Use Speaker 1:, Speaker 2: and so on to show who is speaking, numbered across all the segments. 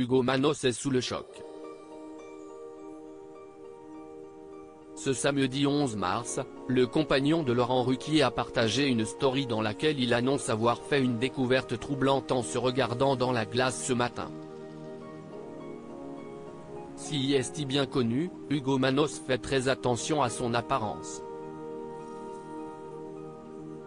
Speaker 1: Ugo Manos est sous le choc. Ce samedi 11 mars, le compagnon de Laurent Ruquier a partagé une story dans laquelle il annonce avoir fait une découverte troublante en se regardant dans la glace ce matin. Si est bien connu, Ugo Manos fait très attention à son apparence.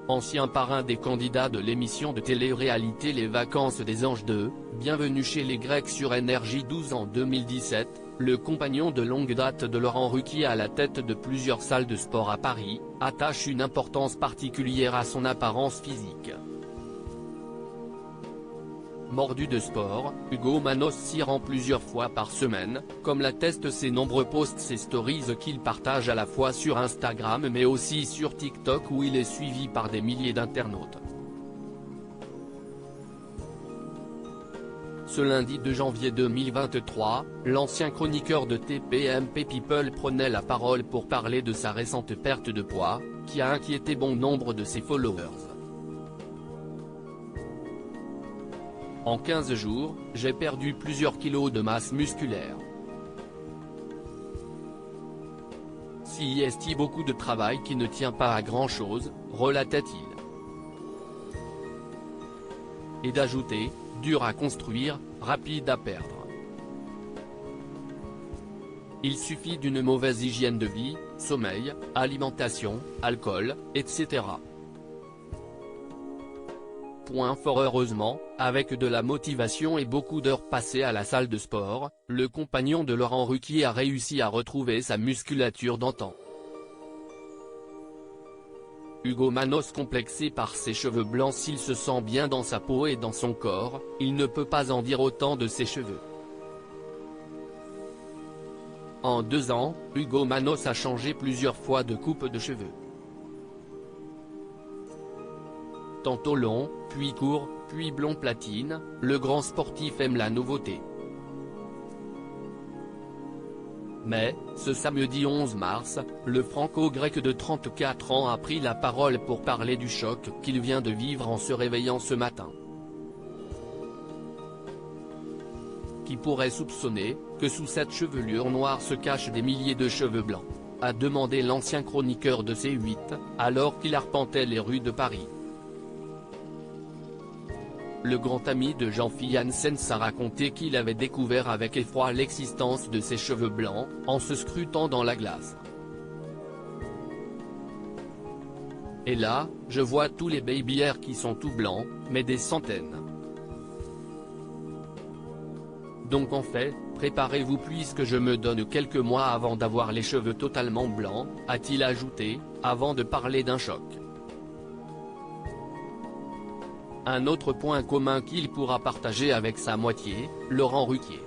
Speaker 1: Ancien parrain des candidats de l'émission de télé-réalité Les Vacances des Anges 2, Bienvenue chez les Grecs sur NRJ12 en 2017, le compagnon de longue date de Laurent Ruquier à la tête de plusieurs salles de sport à Paris, attache une importance particulière à son apparence physique. Mordu de sport, Ugo Manos s'y rend plusieurs fois par semaine, comme l'attestent ses nombreux posts et stories qu'il partage à la fois sur Instagram mais aussi sur TikTok où il est suivi par des milliers d'internautes. Ce lundi 2 janvier 2023, l'ancien chroniqueur de TPMP People prenait la parole pour parler de sa récente perte de poids, qui a inquiété bon nombre de ses followers. En 15 jours, j'ai perdu plusieurs kilos de masse musculaire. Si est beaucoup de travail qui ne tient pas à grand chose, relatait-il. Et d'ajouter, dur à construire, rapide à perdre. Il suffit d'une mauvaise hygiène de vie, sommeil, alimentation, alcool, etc. Point fort. Heureusement, avec de la motivation et beaucoup d'heures passées à la salle de sport, le compagnon de Laurent Ruquier a réussi à retrouver sa musculature d'antan. Ugo Manos complexé par ses cheveux blancs. S'il se sent bien dans sa peau et dans son corps, il ne peut pas en dire autant de ses cheveux. En 2 ans, Ugo Manos a changé plusieurs fois de coupe de cheveux. Tantôt long, puis court, puis blond platine, le grand sportif aime la nouveauté. Mais, ce samedi 11 mars, le franco-grec de 34 ans a pris la parole pour parler du choc qu'il vient de vivre en se réveillant ce matin. Qui pourrait soupçonner que sous cette chevelure noire se cachent des milliers de cheveux blancs, a demandé l'ancien chroniqueur de C8, alors qu'il arpentait les rues de Paris. Le grand ami de Jean-Philippe Janssens a raconté qu'il avait découvert avec effroi l'existence de ses cheveux blancs, en se scrutant dans la glace. Et là, je vois tous les baby hairs qui sont tout blancs, mais des centaines. Donc en fait, préparez-vous puisque je me donne quelques mois avant d'avoir les cheveux totalement blancs, a-t-il ajouté, avant de parler d'un choc. Un autre point commun qu'il pourra partager avec sa moitié, Laurent Ruquier.